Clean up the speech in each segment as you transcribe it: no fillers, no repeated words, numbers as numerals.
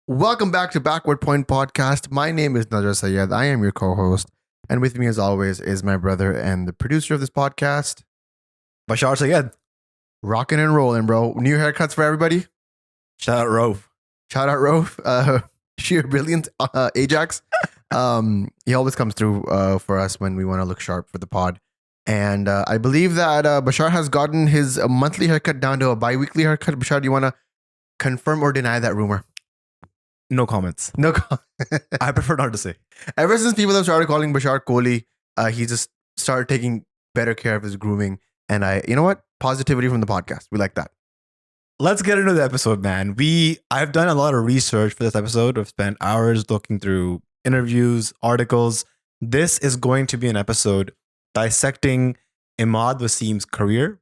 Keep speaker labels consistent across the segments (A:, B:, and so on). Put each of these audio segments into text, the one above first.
A: Welcome back to Backward Point Podcast. My name is Nazar Sayed. I am your co-host. And with me, as always, is my brother and the producer of this podcast,
B: Bashar Sayed.
A: rocking and rolling, bro. New haircuts for everybody.
B: Shout out Rove.
A: Shout out Rove. Sheer brilliant Ajax. He always comes through for us when we want to look sharp for the pod. And I believe that Bashar has gotten his monthly haircut down to a bi-weekly haircut. Bashar, do you want to confirm or deny that rumor?
B: No comments.
A: No.
B: I prefer not to say.
A: Ever since people have started calling Bashar Kohli, he just started taking better care of his grooming. And you know what? Positivity from the podcast. We like that.
B: Let's get into the episode, man. I've done a lot of research for this episode. I've spent hours looking through interviews, articles. This is going to be an episode dissecting Imad Wasim's career,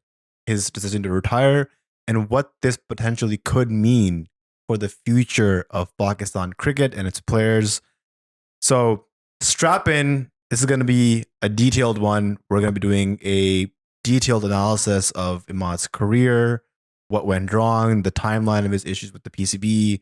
B: his decision to retire, and what this potentially could mean for the future of Pakistan cricket and its players. So strap in. This is going to be a detailed one. We're going to be doing a detailed analysis of Imad's career, what went wrong, the timeline of his issues with the PCB,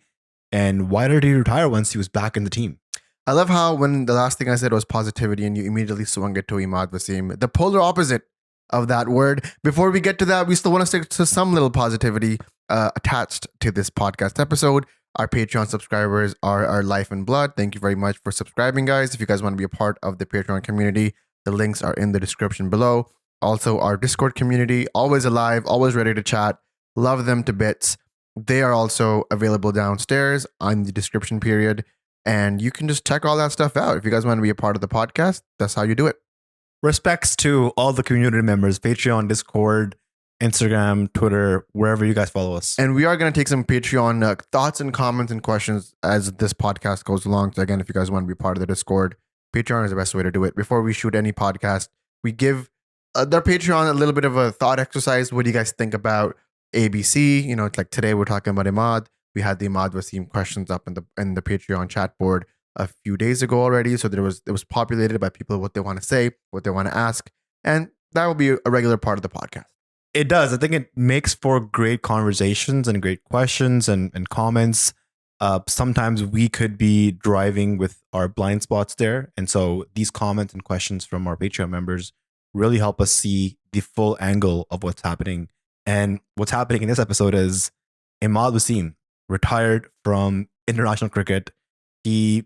B: and why did he retire once he was back in the team.
A: I love how when the last thing I said was positivity and you immediately swung it to Imad Wasim, the polar opposite of that word. Before we get to that, we still want to stick to some little positivity attached to this podcast episode. Our Patreon subscribers are our life and blood. Thank you very much for subscribing, guys. If you guys want to be a part of the Patreon community, the links are in the description below. Also, our Discord community, always alive, always ready to chat. Love them to bits. They are also available downstairs on the description period. And you can just check all that stuff out. If you guys want to be a part of the podcast, that's how you do it.
B: Respects to all the community members, Patreon, Discord, Instagram, Twitter, wherever you guys follow us.
A: And we are going to take some Patreon thoughts and comments and questions as this podcast goes along. So again, if you guys want to be part of the Discord, Patreon is the best way to do it. Before we shoot any podcast, we give their Patreon a little bit of a thought exercise. What do you guys think about ABC? You know, it's like today we're talking about Imad. We had the Imad Wasim questions up in the Patreon chat board a few days ago already. So it was populated by people what they want to say, what they want to ask. And that will be a regular part of the podcast.
B: It does. I think it makes for great conversations and great questions and comments. Sometimes we could be driving with our blind spots there. And so these comments and questions from our Patreon members really help us see the full angle of what's happening. And what's happening in this episode is Imad Wasim retired from international cricket. He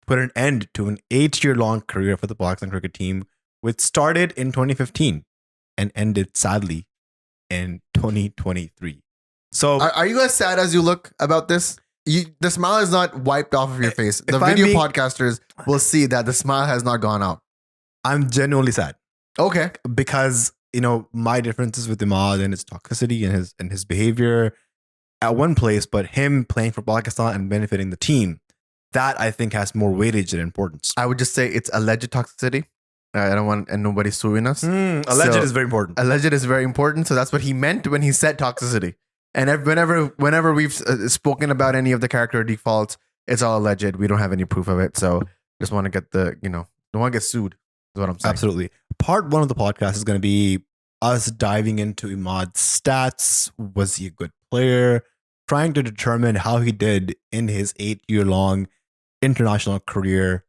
B: put an end to an 8-year-long career for the Pakistan cricket team, which started in 2015 and ended sadly in 2023. So
A: Are you as sad as you look about this? The smile is not wiped off of your face. The video podcasters will see that the smile has not gone out.
B: I'm genuinely sad.
A: Okay.
B: Because, you know, my differences with Imad and his toxicity and his behavior at one place, but him playing for Pakistan and benefiting the team, that I think has more weightage and importance.
A: I would just say it's alleged toxicity. I don't want and nobody's suing us.
B: Alleged is very important.
A: Alleged is very important. So that's what he meant when he said toxicity. And whenever we've spoken about any of the character defaults, it's all alleged. We don't have any proof of it. So just want to get don't want to get sued. Is what I'm saying.
B: Absolutely. Part 1 of the podcast is going to be us diving into Imad's stats. Was he a good player? Trying to determine how he did in his 8-year-long international career.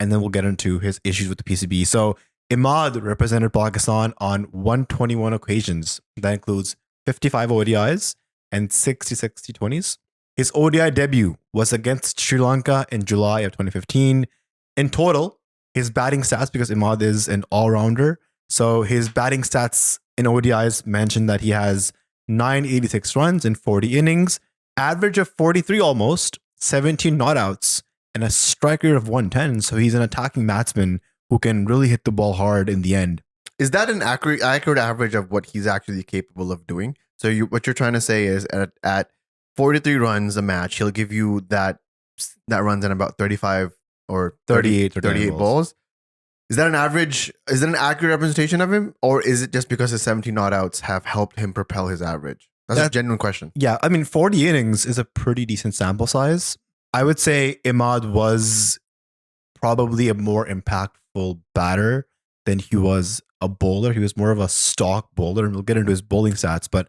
B: And then we'll get into his issues with the PCB. So Imad represented Pakistan on 121 occasions. That includes 55 ODIs and 66 T20s. His ODI debut was against Sri Lanka in July of 2015. In total, his batting stats, because Imad is an all-rounder, so his batting stats in ODIs mention that he has 986 runs in 40 innings, average of 43 almost, 17 not outs, and a strike rate of 110. So he's an attacking batsman who can really hit the ball hard in the end.
A: Is that an accurate average of what he's actually capable of doing? So what you're trying to say is at 43 runs a match, he'll give you that runs in about 35 or 38 balls. Is that an average? Is that an accurate representation of him? Or is it just because his 17 not outs have helped him propel his average? That's a genuine question.
B: Yeah, I mean, 40 innings is a pretty decent sample size. I would say Imad was probably a more impactful batter than he was a bowler. He was more of a stock bowler, and we'll get into his bowling stats, but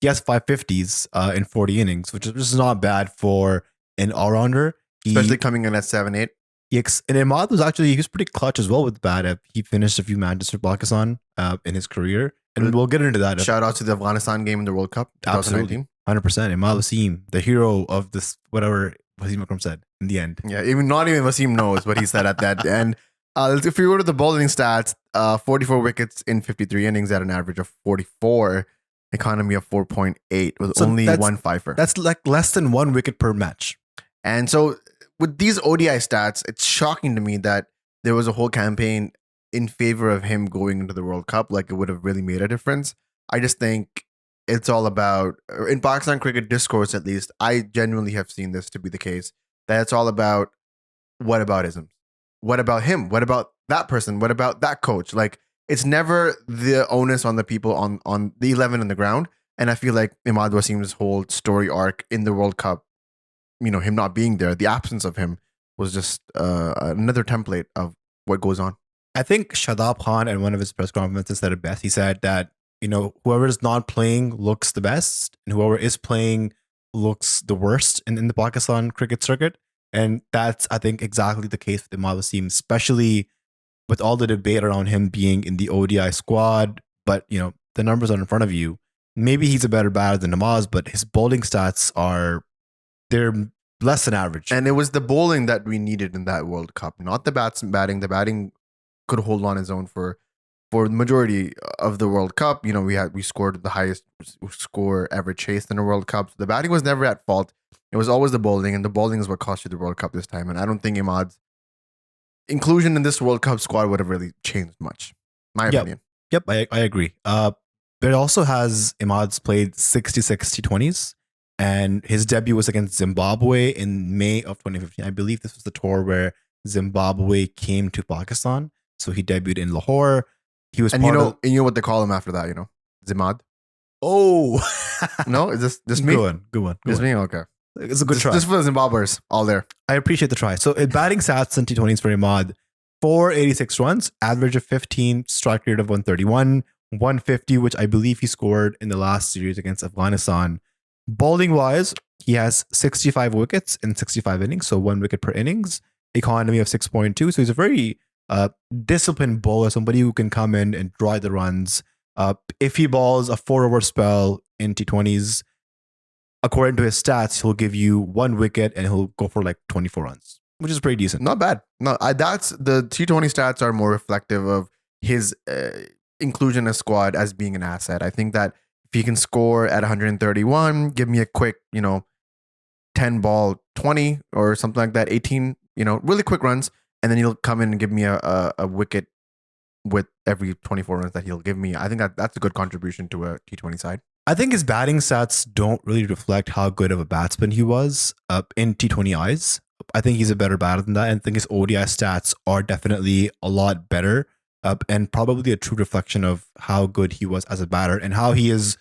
B: he has 550s in 40 innings, which is not bad for an all-rounder.
A: Especially coming in at 7-8.
B: And Imad he was pretty clutch as well with the bat. He finished a few matches for Pakistan in his career. And we'll get into that.
A: Shout out to the Afghanistan game in the World Cup 2019.
B: 100%. Imad Wasim, the hero of this, whatever Wasim Akram said in the end.
A: Yeah, not even Wasim knows what he said at that end. If we go to the bowling stats, 44 wickets in 53 innings at an average of 44, economy of 4.8 with only one fifer.
B: That's like less than 1 wicket per match.
A: And so with these ODI stats, it's shocking to me that there was a whole campaign in favor of him going into the World Cup. Like, it would have really made a difference. I just think it's all about, in Pakistan cricket discourse at least, I genuinely have seen this to be the case, that it's all about whataboutism. What about him? What about that person? What about that coach? Like, it's never the onus on the people on the 11 on the ground. And I feel like Imad Wasim's whole story arc in the World Cup, him not being there, the absence of him was just another template of what goes on.
B: I think Shadab Khan in one of his press conferences said it best. He said that, whoever is not playing looks the best and whoever is playing looks the worst in the Pakistan cricket circuit. And that's, I think, exactly the case with Imad Wasim, especially with all the debate around him being in the ODI squad. But, the numbers are in front of you. Maybe he's a better batter than Namaz, but his bowling stats they're less than average.
A: And it was the bowling that we needed in that World Cup, not the batting. The batting could hold on its own for the majority of the World Cup. We scored the highest score ever chased in a World Cup. So the batting was never at fault. It was always the bowling, and the bowling is what cost you the World Cup this time. And I don't think Imad's inclusion in this World Cup squad would have really changed much. My opinion.
B: Yep, I agree. But it also has Imad's played 66 T20s, and his debut was against Zimbabwe in May of 2015. I believe this was the tour where Zimbabwe came to Pakistan. So he debuted in Lahore. He was
A: and you know what they call him after that, Zimad.
B: Oh.
A: No, is this me?
B: Good one.
A: It's me? Okay.
B: It's a good try.
A: Just for the Zimbabweans, all there.
B: I appreciate the try. So batting stats in T20s for Imad, 486 runs, average of 15, strike rate of 131, 150, which I believe he scored in the last series against Afghanistan. Bowling wise, he has 65 wickets in 65 innings, so 1 wicket per innings, economy of 6.2. So he's a very disciplined bowler, somebody who can come in and drive the runs. If he balls a 4-over spell in T20s, according to his stats, he'll give you 1 wicket and he'll go for like 24 runs, which is pretty decent.
A: Not bad. No, that's the T20 stats are more reflective of his inclusion in a squad as being an asset. I think that if he can score at 131, give me a quick, 10 ball 20 or something like that, 18, really quick runs, and then he'll come in and give me a wicket with every 24 runs that he'll give me. I think that's a good contribution to a T20 side.
B: I think his batting stats don't really reflect how good of a batsman he was in T20 eyes. I think he's a better batter than that. And I think his ODI stats are definitely a lot better and probably a true reflection of how good he was as a batter and how he has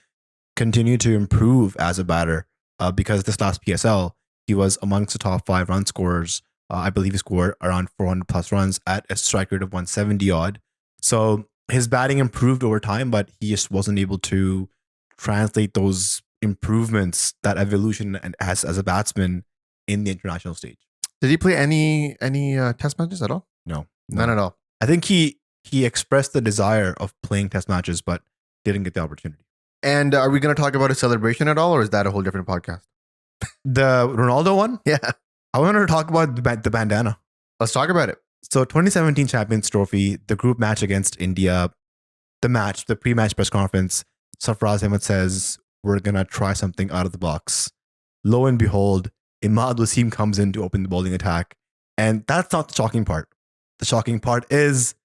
B: continued to improve as a batter because this last PSL, he was amongst the top 5 run scorers. I believe he scored around 400 plus runs at a strike rate of 170 odd. So his batting improved over time, but he just wasn't able to translate those improvements, that evolution, and as a batsman in the international stage.
A: Did he play any test matches at all?
B: No,
A: none at all.
B: I think he expressed the desire of playing test matches, but didn't get the opportunity.
A: And are we going to talk about his celebration at all, or is that a whole different podcast?
B: The Ronaldo one?
A: Yeah.
B: I wanted to talk about the bandana.
A: Let's talk about it.
B: So 2017 Champions Trophy, the group match against India, the pre-match press conference, Sarfaraz Ahmed says, we're going to try something out of the box. Lo and behold, Imad Wasim comes in to open the bowling attack. And that's not the shocking part. The shocking part is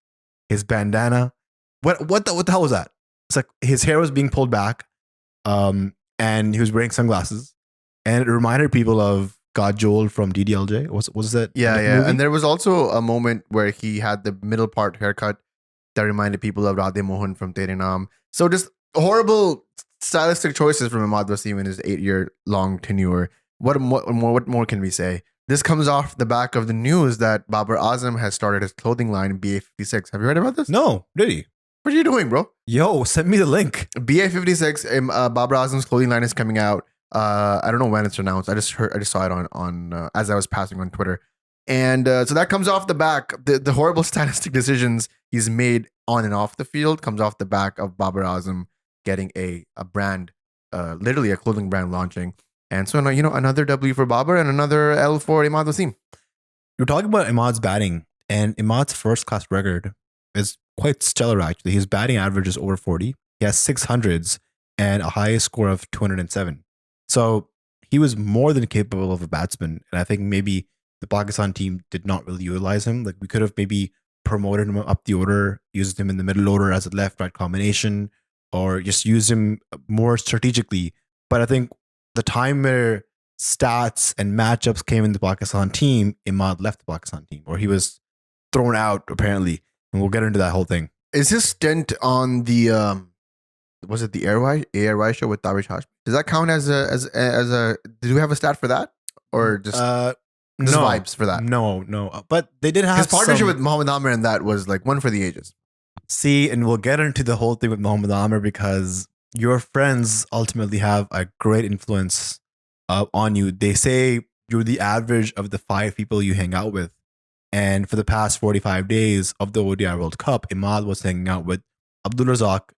B: his bandana. What the hell was that? It's like his hair was being pulled back and he was wearing sunglasses. And it reminded people of Kajol from DDLJ. Was that?
A: Yeah. And there was also a moment where he had the middle part haircut that reminded people of Radhe Mohan from Tere Naam. So just horrible stylistic choices from Imad Wasim in his 8-year-long tenure. What more can we say? This comes off the back of the news that Babar Azam has started his clothing line, BA56. Have you heard about this?
B: No, really?
A: What are you doing, bro?
B: Yo, send me the link.
A: BA56, Babar Azam's clothing line is coming out. I don't know when it's announced. I just saw it on as I was passing on Twitter, and so that comes off the back. The horrible stylistic decisions he's made on and off the field comes off the back of Babar Azam getting a brand, literally a clothing brand launching. And so, another W for Babar and another L for Imad Wasim.
B: You're talking about Imad's batting, and Imad's first class record is quite stellar, actually. His batting average is over 40. He has 600s and a highest score of 207. So he was more than capable of a batsman. And I think maybe the Pakistan team did not really utilize him. Like, we could have maybe promoted him up the order, used him in the middle order as a left right combination, or just use him more strategically. But I think the time where stats and matchups came in the Pakistan team, Imad left the Pakistan team, or he was thrown out apparently, and we'll get into that whole thing.
A: Is his stint on the was it the ARY show with Tabish Hashmi? Does that count as a? Did we have a stat for that, or just
B: no
A: vibes for that?
B: No. But they did have
A: his partnership
B: some,
A: with Mohammad Amir, and that was like one for the ages.
B: See, and we'll get into the whole thing with Mohammad Amir because your friends ultimately have a great influence on you. They say you're the average of the 5 people you hang out with. And for the past 45 days of the ODI World Cup, Imad was hanging out with Abdul Razak,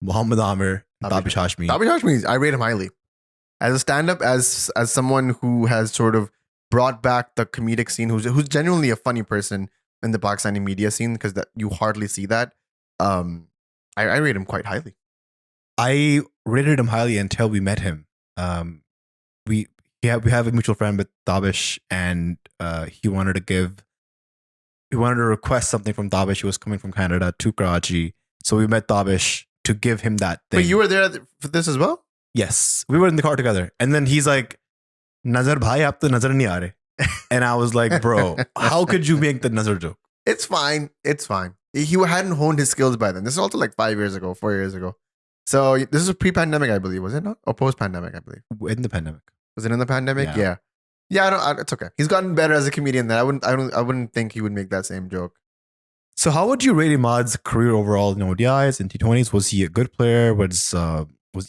B: Mohammad Amir, and Tabish Hashmi.
A: Tabish Hashmi, I rate him highly. As a stand-up, as someone who has sort of brought back the comedic scene, who's genuinely a funny person in the Pakistani media scene, because that you hardly see that. I rate him quite highly.
B: I rated him highly until we met him. We have a mutual friend with Tabish, and he wanted to request something from Tabish. He was coming from Canada to Karachi, so we met Tabish to give him that thing.
A: But you were there for this as well?
B: Yes, we were in the car together, and then he's like, "Nazar bhai, aap to nazar nahi aa rahe." And I was like, "Bro, how could you make the nazar joke?"
A: It's fine. He hadn't honed his skills by then. This is also like 5 years ago, 4 years ago. So this is pre-pandemic, I believe, was it not? Or post-pandemic, I believe.
B: In the pandemic.
A: Was it in the pandemic? Yeah. It's okay. He's gotten better as a comedian. Then I wouldn't think he would make that same joke.
B: So how would you rate Imad's career overall in ODIs and T20s? Was he a good player? Was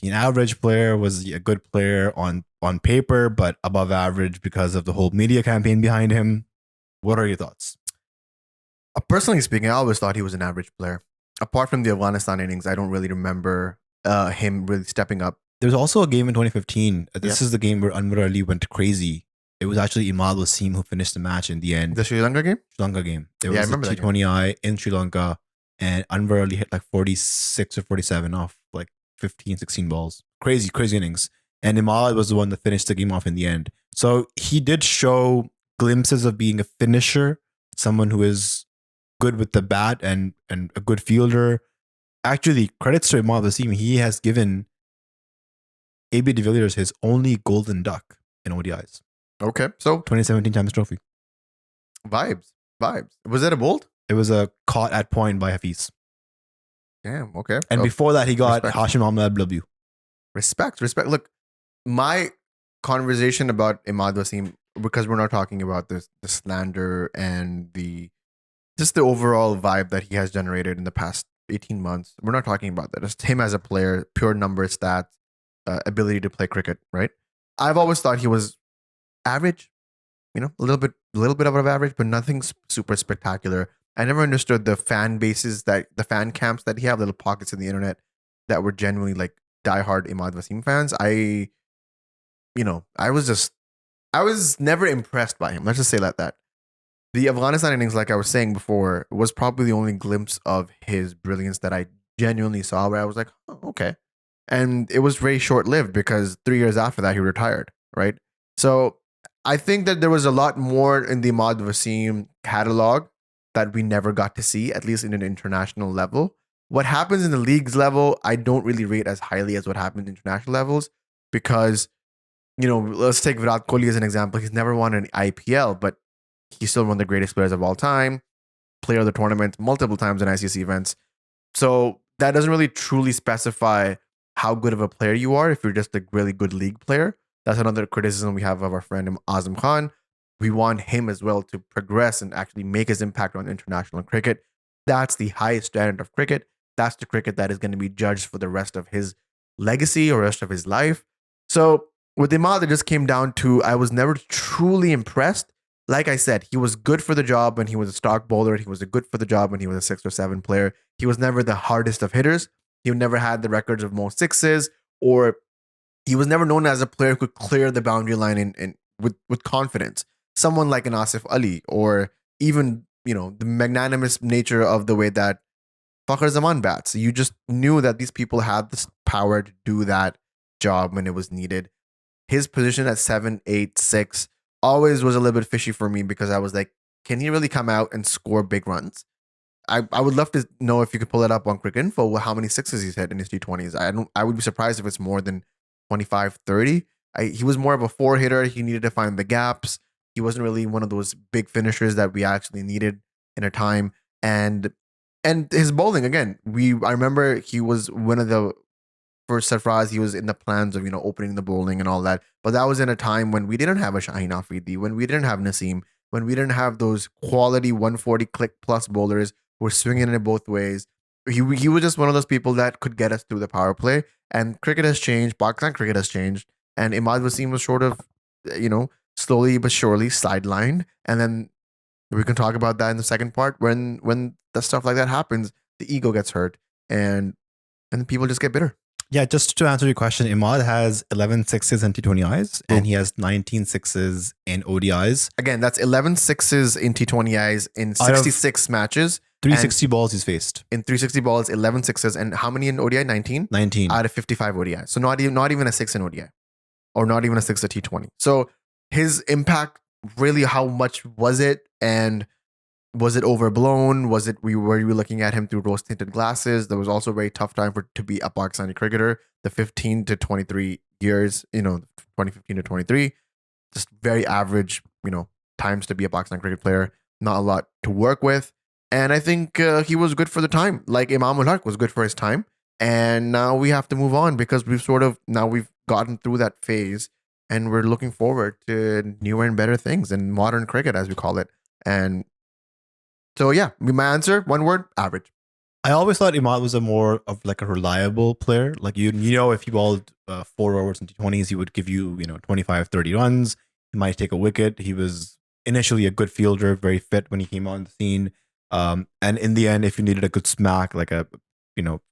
B: he an average player? Was he a good player on paper, but above average because of the whole media campaign behind him? What are your thoughts?
A: Personally speaking, I always thought he was an average player. Apart from the Afghanistan innings, I don't really remember him really stepping up.
B: There's also a game in 2015. This is the game where Anwar Ali went crazy. It was actually Imad Wasim who finished the match in the end.
A: The Sri Lanka game?
B: Sri Lanka game. It
A: I
B: was
A: remember
B: a T20I in Sri Lanka, and Anwar Ali hit like 46 or 47 off like 15, 16 balls. Crazy innings. And Imad was the one that finished the game off in the end. So he did show glimpses of being a finisher, someone who is good with the bat and a good fielder. Actually, credits to Imad Wasim. He has given AB de Villiers his only golden duck in ODIs.
A: Okay, so
B: 2017 Champions Trophy.
A: Vibes. Was that a bolt?
B: It was a caught at point by Hafiz.
A: Damn, okay.
B: And before that, he got
A: respect.
B: Hashim Ahmed W.
A: Respect. Look, my conversation about Imad Wasim, because we're not talking about the slander and the overall vibe that he has generated in the past 18 months. We're not talking about that. It's him as a player, pure numbers, stats, ability to play cricket, right? I've always thought he was average, a little bit above average, but nothing super spectacular. I never understood the fan bases, the fan camps that he have, little pockets in the internet that were genuinely like diehard Imad Wasim fans. I was never impressed by him. Let's just say that. The Afghanistan innings, like I was saying before, was probably the only glimpse of his brilliance that I genuinely saw, where I was like, oh, okay. And it was very short-lived because 3 years after that, he retired, right? So I think that there was a lot more in the Imad Wasim catalog that we never got to see, at least in an international level. What happens in the leagues level, I don't really rate as highly as what happened in international levels because, let's take Virat Kohli as an example. He's never won an IPL, but he's still one of the greatest players of all time, player of the tournament multiple times in ICC events. So that doesn't really truly specify how good of a player you are if you're just a really good league player. That's another criticism we have of our friend Azam Khan. We want him as well to progress and actually make his impact on international cricket. That's the highest standard of cricket. That's the cricket that is going to be judged for the rest of his legacy or rest of his life. So With Imad, it just came down to I was never truly impressed. Like I said, he was good for the job when he was a stock bowler. He was good for the job when he was a 6 or 7 player. He was never the hardest of hitters. He never had the records of most sixes, or he was never known as a player who could clear the boundary line in with confidence. Someone like an Asif Ali, or even the magnanimous nature of the way that Fakhar Zaman bats. You just knew that these people had this power to do that job when it was needed. His position at 7, 8, 6 always was a little bit fishy for me because I was like, can he really come out and score big runs? I would love to know if you could pull it up on Quick Info how many sixes he's hit in his T20s. I would be surprised if it's more than 25, 30. He was more of a 4 hitter. He needed to find the gaps. He wasn't really one of those big finishers that we actually needed in a time. And his bowling again. I remember he was one of the for Sarfraz, he was in the plans of opening the bowling and all that. But that was in a time when we didn't have a Shaheen Afridi, when we didn't have Naseem, when we didn't have those quality 140 click plus bowlers who were swinging it both ways. He was just one of those people that could get us through the power play. And cricket has changed. Pakistan cricket has changed. And Imad Wasim was sort of, slowly but surely sidelined. And then we can talk about that in the second part when the stuff like that happens, the ego gets hurt and people just get bitter.
B: Yeah, just to answer your question, Imad has 11 sixes in T20Is and he has 19 sixes in ODIs.
A: Again, that's 11 sixes in T20Is in 66 matches.
B: 360 balls he's faced.
A: In 360 balls, 11 sixes. And how many in ODI? 19?
B: 19.
A: Out of 55 ODI. So not even a 6 in ODI. Or not even a 6 at T20. So his impact, really, how much was it? And was it overblown? Were you looking at him through rose tinted glasses? There was also a very tough time to be a Pakistani cricketer. The 15 to 23 years, 2015 to 23, just very average, times to be a Pakistani cricket player. Not a lot to work with. And I think he was good for the time. Like Imam ul Haq was good for his time. And now we have to move on because we've gotten through that phase and we're looking forward to newer and better things in modern cricket, as we call it. And so, yeah, my answer, one word, average.
B: I always thought Imad was a more of like a reliable player. Like, if he balled 4 overs in T20s, he would give you, 25, 30 runs. He might take a wicket. He was initially a good fielder, very fit when he came on the scene. And in the end, if you needed a good smack, like a,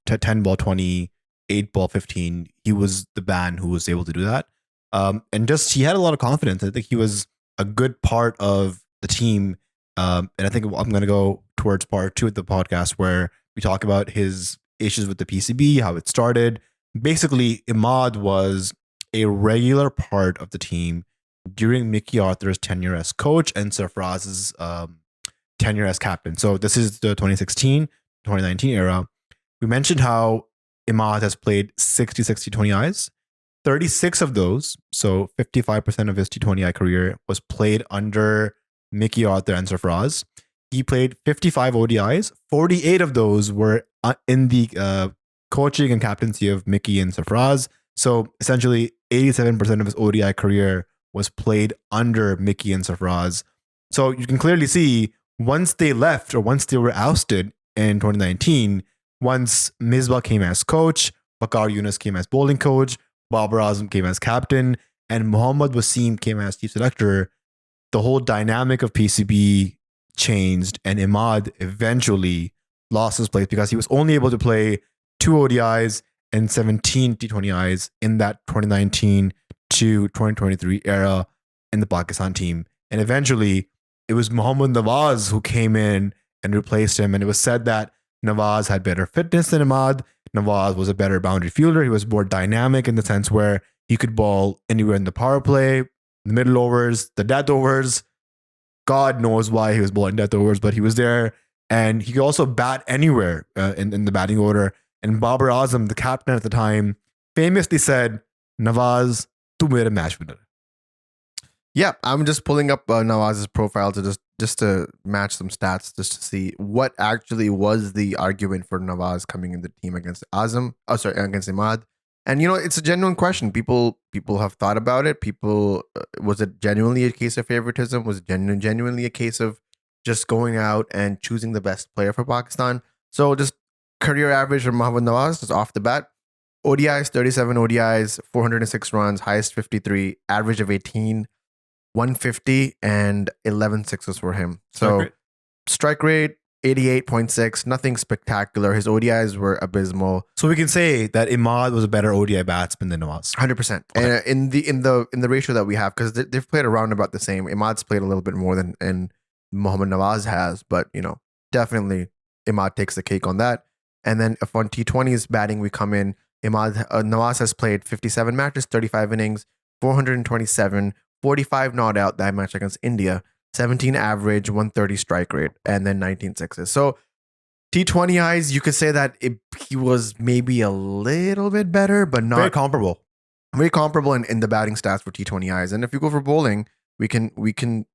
B: 10 ball 20, 8 ball 15, he was the man who was able to do that. And just, he had a lot of confidence. I think he was a good part of the team. And I think I'm going to go towards part 2 of the podcast where we talk about his issues with the PCB, how it started. Basically, Imad was a regular part of the team during Mickey Arthur's tenure as coach and Sarfraz's tenure as captain. So this is the 2016-2019 era. We mentioned how Imad has played 66 T20Is. 36 of those, so 55% of his T20I career, was played under Mickey Arthur and Sarfraz. He played 55 ODIs. 48 of those were in the coaching and captaincy of Mickey and Sarfraz. So essentially, 87% of his ODI career was played under Mickey and Sarfraz. So you can clearly see once they left or once they were ousted in 2019, once Misbah came as coach, Bakar Yunus came as bowling coach, Babar Azam came as captain, and Mohammad Wasim came as chief selector, the whole dynamic of PCB changed, and Imad eventually lost his place because he was only able to play 2 ODIs and 17 T20Is in that 2019 to 2023 era in the Pakistan team. And eventually, it was Mohammad Nawaz who came in and replaced him. And it was said that Nawaz had better fitness than Imad. Nawaz was a better boundary fielder. He was more dynamic in the sense where he could bowl anywhere in the power play, the middle overs, the death overs. God knows why he was bowling death overs, but he was there. And he could also bat anywhere in the batting order. And Babar Azam, the captain at the time, famously said, Nawaz, tu mere match winner.
A: Yeah, I'm just pulling up Nawaz's profile to just to match some stats, just to see what actually was the argument for Nawaz coming in the team against against Imad. And it's a genuine question. People have thought about it. Was it genuinely a case of favoritism? Was it genuinely a case of just going out and choosing the best player for Pakistan? So just career average for Mohammad Nawaz, just off the bat, ODIs, 37 ODIs, 406 runs, highest 53, average of 18, 150, and 11 sixes for him.
B: Strike
A: So
B: rate?
A: strike rate, 88.6, nothing spectacular. His ODIs were abysmal.
B: So we can say that Imad was a better ODI batsman than Nawaz.
A: 100%.
B: Okay.
A: And in the ratio that we have, because they've played around about the same. Imad's played a little bit more than Mohammad Nawaz has, but definitely Imad takes the cake on that. And then if on T20s batting we come in, Nawaz has played 57 matches, 35 innings, 427, 45 not out that match against India, 17 average, 130 strike rate, and then 19 sixes. So T20 eyes, you could say that he was maybe a little bit better, but not
B: Very comparable.
A: very comparable in the batting stats for T20 eyes. And if you go for bowling, we can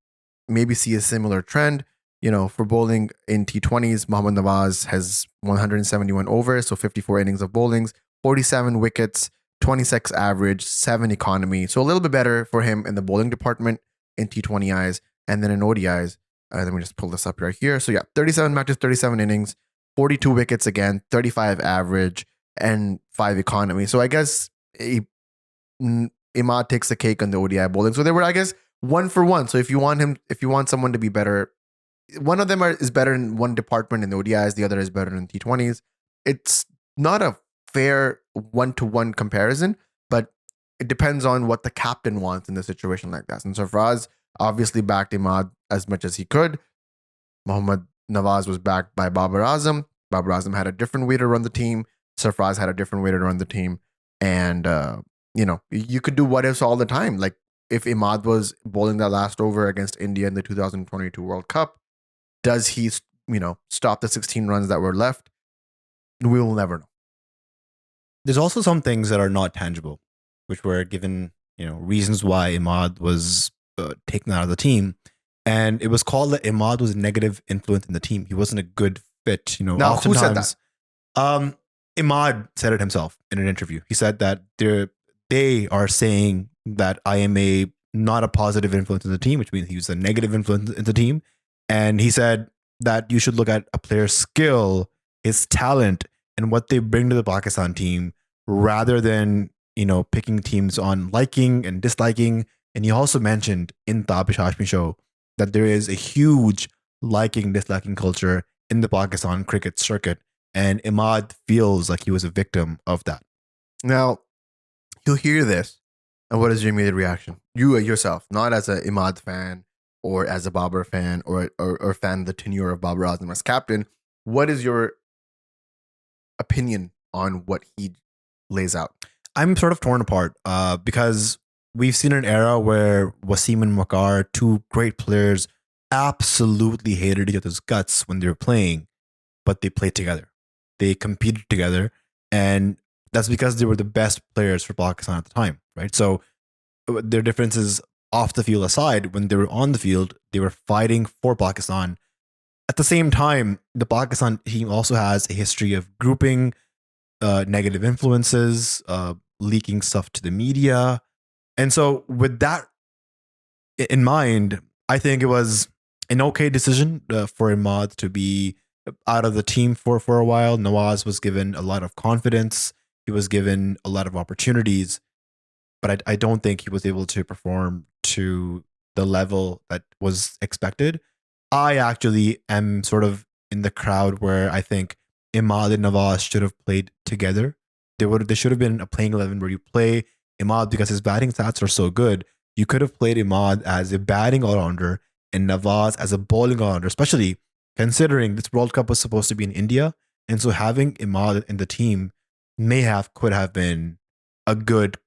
A: maybe see a similar trend. For bowling in T20s, Mohammad Nawaz has 171 overs, so 54 innings of bowlings, 47 wickets, 26 average, 7 economy. So a little bit better for him in the bowling department in T20 eyes. And then in ODIs, let me just pull this up right here. So yeah, 37 matches, 37 innings, 42 wickets again, 35 average, and 5 economy. So I guess Imad takes the cake on the ODI bowling. So they were, I guess, 1-for-1. So if you want someone to be better, one of them is better in one department in the ODIs, the other is better in T20s. It's not a fair 1-to-1 comparison, but it depends on what the captain wants in a situation like that. And Sarfraz obviously backed Imad as much as he could. Mohammad Nawaz was backed by Babar Azam. Babar Azam had a different way to run the team. Sarfraz had a different way to run the team. And, you could do what ifs all the time. Like if Imad was bowling that last over against India in the 2022 World Cup, does he, stop the 16 runs that were left? We will never know.
B: There's also some things that are not tangible, which were given, reasons why Imad was taken out of the team. And it was called that Imad was a negative influence in the team. He wasn't a good fit.
A: Now, who said that?
B: Imad said it himself in an interview. He said that they are saying that I am not a positive influence in the team, which means he was a negative influence in the team. And he said that you should look at a player's skill, his talent, and what they bring to the Pakistan team rather than, picking teams on liking and disliking. And he also mentioned in the Tabish Hashmi show that there is a huge disliking culture in the Pakistan cricket circuit. And Imad feels like he was a victim of that.
A: Now, you'll hear this. And what is your immediate reaction? You yourself, not as an Imad fan or as a Babar fan or fan of the tenure of Babar Azam as captain. What is your opinion on what he lays out?
B: I'm sort of torn apart because we've seen an era where Wasim and Waqar, two great players, absolutely hated each other's guts when they were playing, but they played together. They competed together, and that's because they were the best players for Pakistan at the time, right? So their differences off the field aside, when they were on the field, they were fighting for Pakistan. At the same time, the Pakistan team also has a history of grouping, negative influences, leaking stuff to the media. And so with that in mind, I think it was an okay decision for Imad to be out of the team for a while. Nawaz was given a lot of confidence. He was given a lot of opportunities, but I don't think he was able to perform to the level that was expected. I actually am sort of in the crowd where I think Imad and Nawaz should have played together. There should have been a playing 11 where you play Imad because his batting stats are so good. You could have played Imad as a batting all-rounder and Nawaz as a bowling all-rounder, especially considering this World Cup was supposed to be in India. And so having Imad in the team could have been a good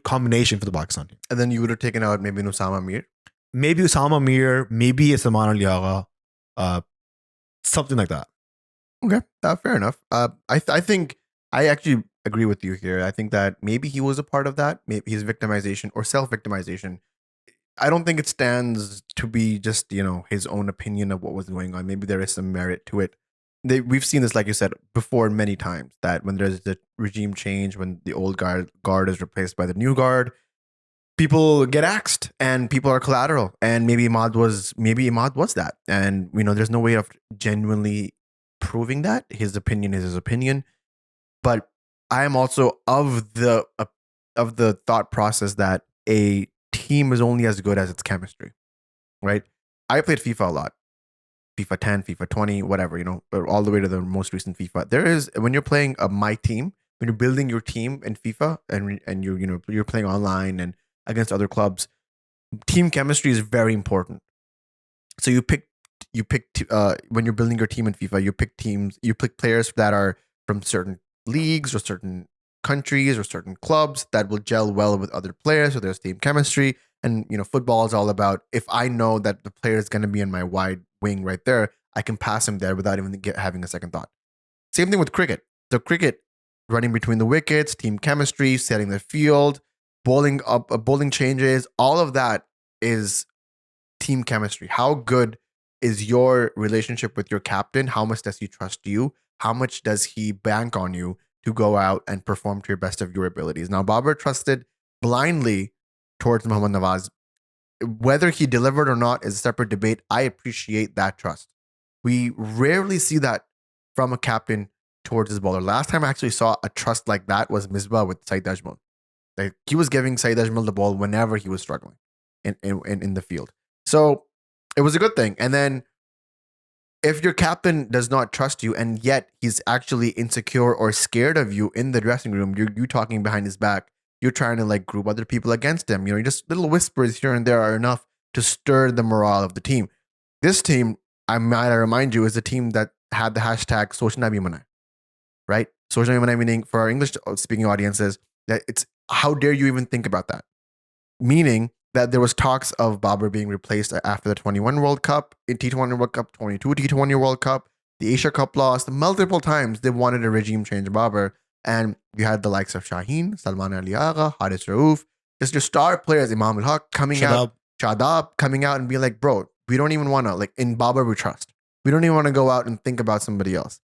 B: combination for the Pakistan team.
A: And then you would have taken out maybe Usama Mir.
B: Maybe Usama Mir, maybe Saman Al Yaga, something like that.
A: Okay, fair enough. I think I actually agree with you here. I think that maybe he was a part of that, maybe his victimization or self-victimization. I don't think it stands to be just his own opinion of what was going on. Maybe there is some merit to it. We've seen this, like you said before, many times, that when there's the regime change, when the old guard is replaced by the new guard, people get axed and people are collateral. And maybe Imad was that. And there's no way of genuinely proving that. His opinion is his opinion. But I am also of the thought process that a team is only as good as its chemistry, right? I played FIFA a lot. FIFA 10, FIFA 20, whatever, or all the way to the most recent FIFA. There is when you're playing my team, when you're building your team in FIFA and you're playing online and against other clubs, team chemistry is very important. So when you're building your team in FIFA, you pick players that are from certain leagues or certain countries or certain clubs that will gel well with other players. So there's team chemistry, and football is all about if I know that the player is going to be in my wide wing right there, I can pass him there without even having a second thought. Same thing with cricket. So cricket, running between the wickets, team chemistry, setting the field, bowling changes, all of that is team chemistry. How good is your relationship with your captain? How much does he trust you? How much does he bank on you to go out and perform to your best of your abilities? Now, Babar trusted blindly towards Muhammad Nawaz. Whether he delivered or not is a separate debate. I appreciate that trust. We rarely see that from a captain towards his bowler. Last time I actually saw a trust like that was Misbah with Saeed Ajmal. Like, he was giving Saeed Ajmal the ball whenever he was struggling in the field. So it was a good thing. And then if your captain does not trust you and yet he's actually insecure or scared of you in the dressing room, you talking behind his back, you're trying to like group other people against him. Just little whispers here and there are enough to stir the morale of the team. This team, I might remind you, is a team that had the hashtag Social Nabi Manai, right? Social Nabi Manai meaning for our English speaking audiences that it's how dare you even think about that? Meaning that there was talks of Babar being replaced after the 21 World Cup, in T20 World Cup, 22 T20 World Cup, the Asia Cup lost. Multiple times they wanted a regime change Babar. And you had the likes of Shaheen, Salman Ali Agha, Haris Rauf, just your star players, Imam al-Haq coming out, Shadab coming out and being like, bro, we don't even want to, like in Babar we trust. We don't even want to go out and think about somebody else.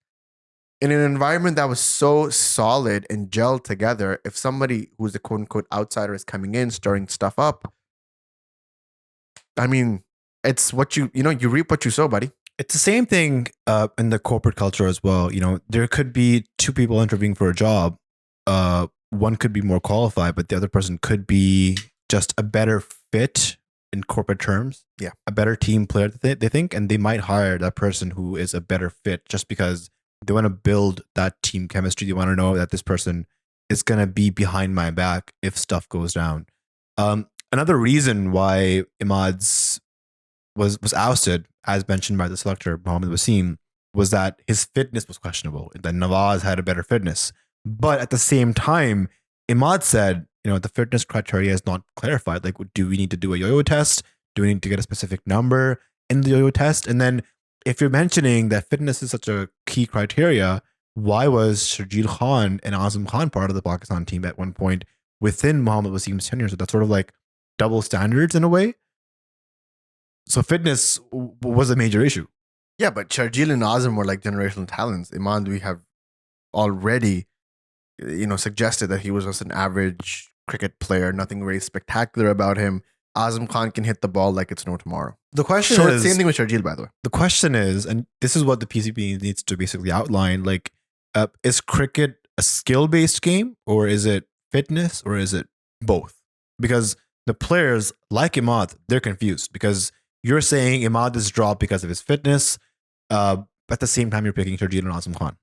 A: In an environment that was so solid and gelled together, if somebody who's a quote unquote outsider is coming in, stirring stuff up, I mean, it's what you reap what you sow, buddy.
B: It's the same thing in the corporate culture as well. There could be two people interviewing for a job. One could be more qualified, but the other person could be just a better fit in corporate terms.
A: Yeah.
B: A better team player, they think, and they might hire that person who is a better fit just because they want to build that team chemistry. They want to know that this person is going to be behind my back if stuff goes down. Another reason why Imad's was ousted, as mentioned by the selector Mohammad Wasim, was that his fitness was questionable. That Nawaz had a better fitness, but at the same time, Imad said, the fitness criteria is not clarified. Like, do we need to do a yo-yo test? Do we need to get a specific number in the yo-yo test? And then, if you're mentioning that fitness is such a key criteria, why was Sharjeel Khan and Azam Khan part of the Pakistan team at one point within Mohammad Wasim's tenure? So that's sort of like double standards in a way. So fitness was a major issue.
A: Yeah, but Sharjeel and Azam were like generational talents. Imad, we have already, suggested that he was just an average cricket player, nothing very spectacular about him. Azam Khan can hit the ball like it's no tomorrow.
B: The question is,
A: same thing with Sharjeel, by the way.
B: The question is, and this is what the PCB needs to basically outline, like, is cricket a skill-based game, or is it fitness, or is it both? Because the players like Imad, they're confused because you're saying Imad is dropped because of his fitness. At the same time, you're picking Sharjeel and Azam Khan.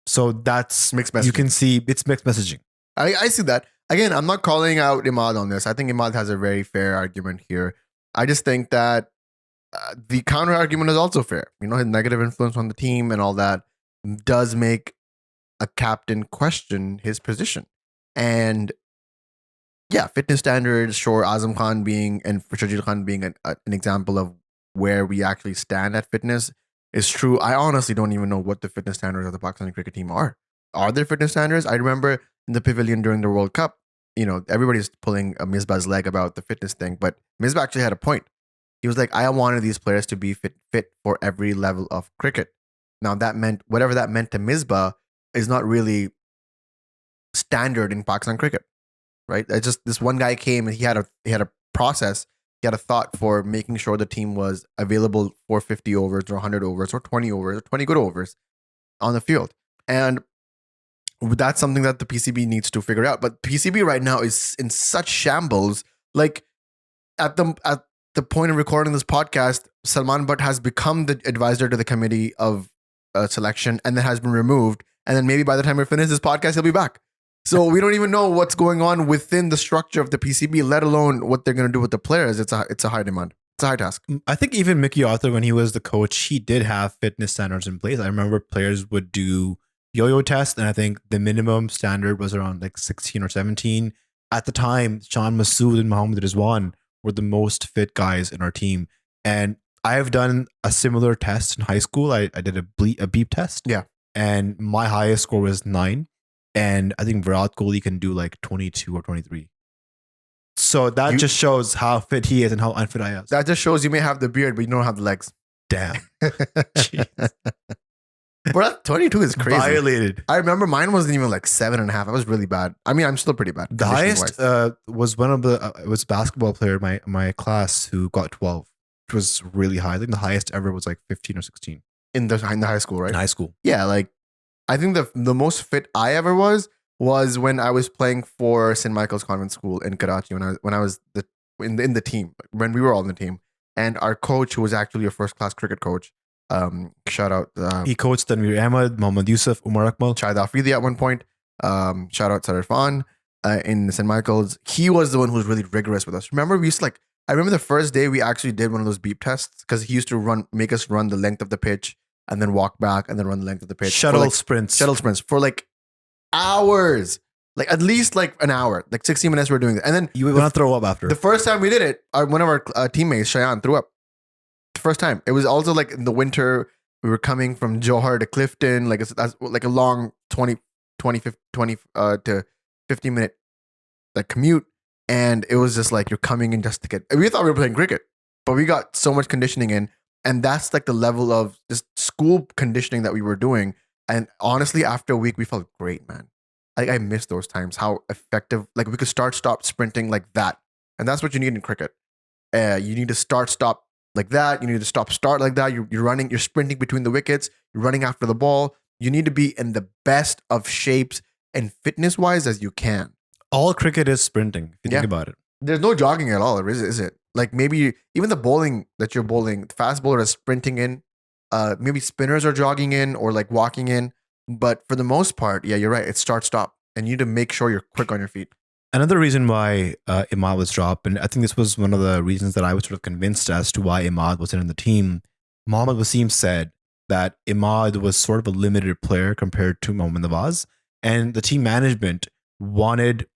B: So that's
A: mixed messaging.
B: You can see it's mixed messaging.
A: I see that. Again, I'm not calling out Imad on this. I think Imad has a very fair argument here. I just think that the counter argument is also fair. His negative influence on the team and all that does make a captain question his position. And yeah, fitness standards, sure, Azam Khan being and Sharjeel Khan being an example of where we actually stand at fitness is true. I honestly don't even know what the fitness standards of the Pakistani cricket team are. Are there fitness standards? I remember in the pavilion during the World Cup, everybody's pulling a Misbah's leg about the fitness thing, but Misbah actually had a point. He was like, I wanted these players to be fit for every level of cricket. Now that meant whatever that meant to Misbah is not really standard in Pakistan cricket, right? It's just this one guy came and he had a process, he had a thought for making sure the team was available for 50 overs or 100 overs or 20 overs or 20 good overs on the field. And That's something that the PCB needs to figure out. But PCB right now is in such shambles. Like at the point of recording this podcast, Salman Butt has become the advisor to the committee of selection, and then has been removed. And then maybe by the time we finish this podcast, he'll be back. So we don't even know what's going on within the structure of the PCB, let alone what they're going to do with the players. It's a high demand. It's a high task.
B: I think even Mickey Arthur, when he was the coach, he did have fitness standards in place. I remember players would do yo-yo tests, and I think the minimum standard was around like 16 or 17. At the time, Sean Masood and Mohammed Rizwan were the most fit guys in our team. And I have done a similar test in high school. I did a beep test.
A: Yeah.
B: And my highest score was 9. And I think Virat Kohli can do like 22 or 23. So that just shows how fit he is and how unfit I am.
A: That just shows you may have the beard, but you don't have the legs.
B: Damn.
A: Bro, 22 is crazy.
B: Violated.
A: I remember mine wasn't even like 7.5. I was really bad. I mean, I'm still pretty bad.
B: The highest was one of the it was a basketball player in my class who got 12, which was really high. I think the highest ever was like 15 or 16
A: in the high school, right?
B: in high school.
A: Yeah, like I think the most fit I ever was when I was playing for St. Michael's Convent School in Karachi when I was in the team, when we were all in the team, and our coach, who was actually a first class cricket coach, shout out
B: He coached Tanveer Ahmed, Mohammad Yusuf, Umar Akmal,
A: Shahid Afridi at one point. Shout out Sarah Irfan in St. Michael's. He was the one who was really rigorous with us. Remember, we used to I remember the first day we actually did one of those beep tests because he used to make us run the length of the pitch and then walk back and then run the length of the pitch.
B: shuttle sprints.
A: Shuttle sprints for like hours, like at least like an hour, like 60 minutes. We're doing that, and then
B: You want to throw up after.
A: the first time we did it, one of our teammates, Shayan, threw up. The first time. It was also like in the winter. We were coming from Johor to Clifton, that's like a long 20 to 15 minute like commute, and it was just like you're coming in just to get. We thought we were playing cricket, but we got so much conditioning in, and that's like the level of just school conditioning that we were doing. And honestly, after a week, we felt great, man. Like I miss those times. How effective! Like we could stop sprinting like that, and that's what you need in cricket. You need to stop like that. You need to start like that. You're running. You're sprinting between the wickets. You're running after the ball. You need to be in the best of shapes and fitness wise as you can.
B: All cricket is sprinting, if you think about it.
A: There's no jogging at all, is it? Like maybe even the bowling that you're bowling, the fast bowler is sprinting in. Maybe spinners are jogging in or like walking in. But for the most part, yeah, you're right. It's stop. And you need to make sure you're quick on your feet.
B: Another reason why Imad was dropped, and I think this was one of the reasons that I was sort of convinced as to why Imad wasn't in the team. Mohammad Wasim said that Imad was sort of a limited player compared to Mohammad Nawaz, and the team management wanted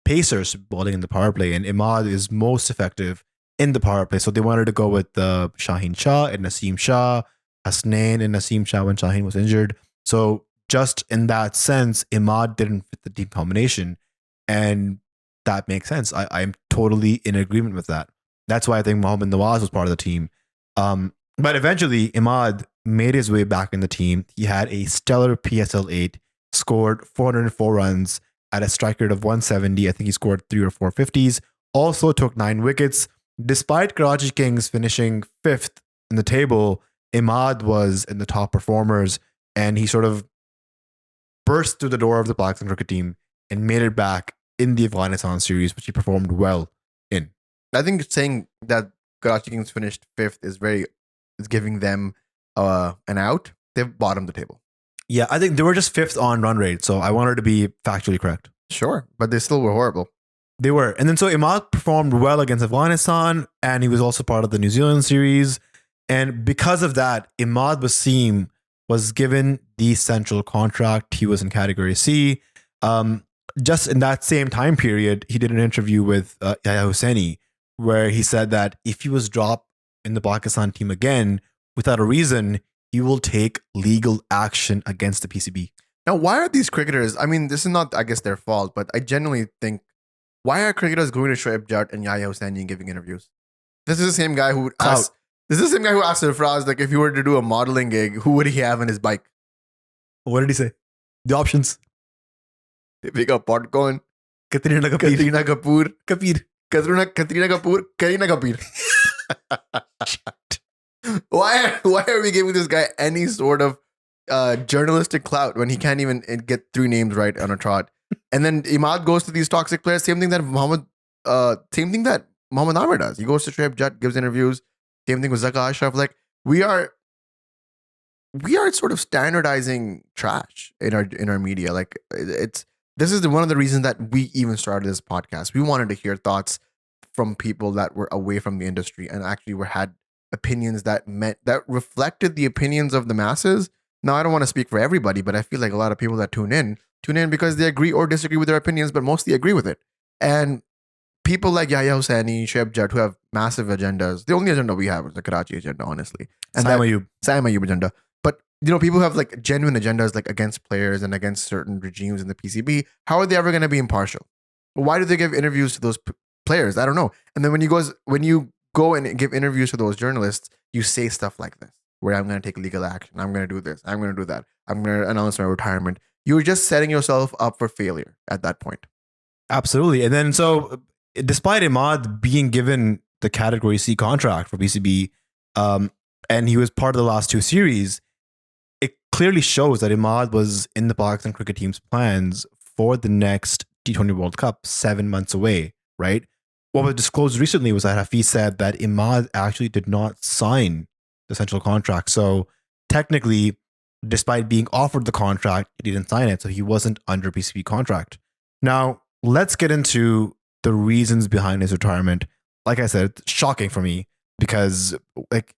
B: pacers bowling in the power play, and Imad is most effective in the power play. So they wanted to go with Shaheen Shah and Naseem Shah, Hasnain and Naseem Shah when Shaheen was injured. So just in that sense, Imad didn't fit the team combination, and that makes sense. I'm totally in agreement with that. That's why I think Mohammad Nawaz was part of the team. But eventually, Imad made his way back in the team. He had a stellar PSL 8, scored 404 runs at a strike rate of 170. I think he scored 3 or 4 50s. Also took 9 wickets. Despite Karachi Kings finishing 5th in the table, Imad was in the top performers, and he sort of burst through the door of the Pakistan cricket team and made it back in the Afghanistan series, which he performed well in.
A: I think saying that Karachi Kings finished 5th is giving them an out. They've bottomed the table.
B: Yeah, I think they were just 5th on run rate, so I wanted to be factually correct.
A: Sure, but they still were horrible.
B: They were. And then so Imad performed well against Afghanistan, and he was also part of the New Zealand series. And because of that, Imad Wasim was given the central contract. He was in category C. Just in that same time period, he did an interview with Yahya Hosseini, where he said that if he was dropped in the Pakistan team again without a reason, he will take legal action against the PCB.
A: Now, why are these cricketers? I mean, this is not, I guess, their fault, but I genuinely think, why are cricketers going to Shoaib Jat and Yahya Hosseini and giving interviews? This is the same guy who asked. This is the same guy who asked Surfraz, like, if he were to do a modeling gig, who would he have in his bike?
B: What did he say? The options.
A: Deepika Padukone,
B: Katrina
A: Kapoor,
B: Kapoor.
A: Katrina Kapoor, Kareena Kapoor. Why are we giving this guy any sort of journalistic clout when he can't even get 3 names right on a trot. And then Imad goes to these toxic players. Same thing that Mohammad Amir does. He goes to Shoaib Jat, gives interviews. Same thing with Zaka Ashraf. Like we are sort of standardizing trash in our media. Like this is one of the reasons that we even started this podcast. We wanted to hear thoughts from people that were away from the industry and actually had opinions that reflected the opinions of the masses. Now I don't want to speak for everybody, but I feel like a lot of people that tune in because they agree or disagree with their opinions, but mostly agree with it. And people like Yahya Hussaini, Shoaib Jat, who have massive agendas. The only agenda we have is the Karachi agenda, honestly. And
B: Saim Ayub.
A: Saim Ayub agenda. But people who have like genuine agendas like against players and against certain regimes in the PCB. How are they ever going to be impartial? Why do they give interviews to those players? I don't know. And then when you go and give interviews to those journalists, you say stuff like this, where I'm going to take legal action. I'm going to do this. I'm going to do that. I'm going to announce my retirement. You're just setting yourself up for failure at that point.
B: Absolutely. And then so despite Imad being given the Category C contract for PCB, and he was part of the last 2 series, it clearly shows that Imad was in the Pakistan cricket team's plans for the next T20 World Cup 7 months away, right? What was disclosed recently was that Hafiz said that Imad actually did not sign the central contract. So technically, despite being offered the contract, he didn't sign it. So he wasn't under PCB contract. Now, let's get into the reasons behind his retirement. Like I said, it's shocking for me because, like,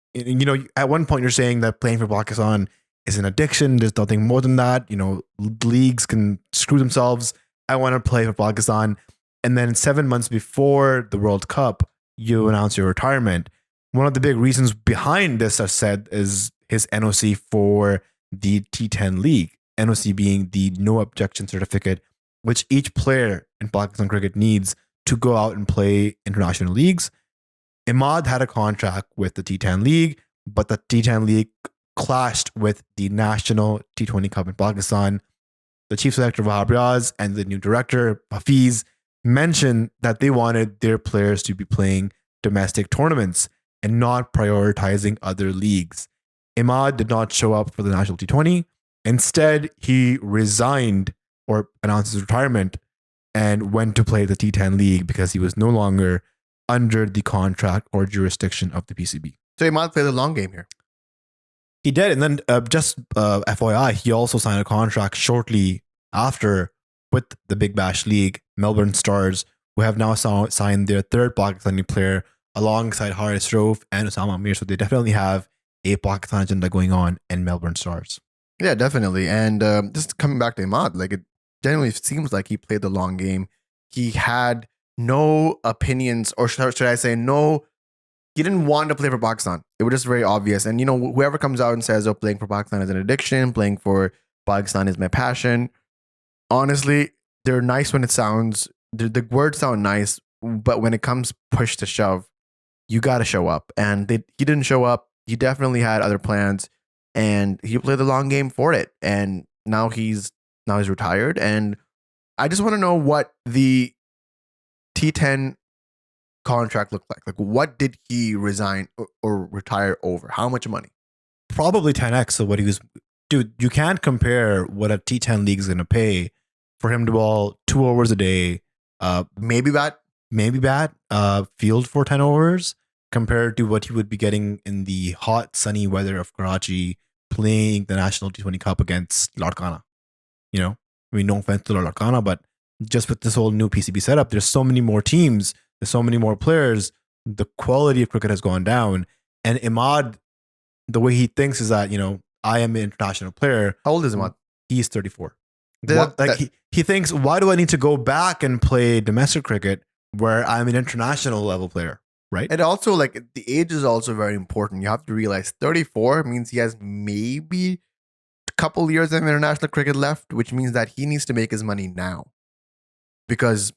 B: at one point you're saying that playing for Pakistan is an addiction. There's nothing more than that. Leagues can screw themselves. I want to play for Pakistan. And then 7 months before the World Cup, you announce your retirement. One of the big reasons behind this, as said, is his NOC for the T10 league. NOC being the no objection certificate, which each player in Pakistan cricket needs to go out and play international leagues. Imad had a contract with the T10 league, but the T10 league clashed with the national T20 Cup in Pakistan. The chief selector Wahab Riaz and the new director Hafiz mentioned that they wanted their players to be playing domestic tournaments and not prioritizing other leagues. Imad did not show up for the national T20. Instead, he resigned or announced his retirement and went to play the T10 league because he was no longer under the contract or jurisdiction of the PCB.
A: So Imad played the long game here.
B: He did. And then just FYI, he also signed a contract shortly after with the Big Bash League, Melbourne Stars, who have now signed their 3rd Pakistani player alongside Haris Rauf and Osama Amir. So they definitely have a Pakistan agenda going on in Melbourne Stars.
A: Yeah, definitely. And just coming back to Imad, like it generally seems like he played the long game. He had no opinions, or should I say no, he didn't want to play for Pakistan. It was just very obvious. And whoever comes out and says, oh, playing for Pakistan is an addiction, playing for Pakistan is my passion. Honestly, they're nice when it sounds, the words sound nice, but when it comes push to shove, you got to show up. And he didn't show up. He definitely had other plans, and he played the long game for it. And now he's retired. And I just want to know what the T10 contract looked like. Like, what did he resign or retire over? How much money?
B: Probably 10x of what he was. Dude, you can't compare what a T10 league is going to pay for him to bowl 2 overs a day.
A: Maybe bat.
B: Field for 10 overs compared to what he would be getting in the hot, sunny weather of Karachi playing the National T20 Cup against Larkana. I mean, no offense to Larkana, but just with this whole new PCB setup, there's so many more teams, there's so many more players. The quality of cricket has gone down. And Imad, the way he thinks is that, I am an international player.
A: How old is Imad?
B: He's 34. He thinks, why do I need to go back and play domestic cricket where I'm an international level player, right?
A: And also, like, the age is also very important. You have to realize 34 means he has maybe a couple years of international cricket left, which means that he needs to make his money now. Because,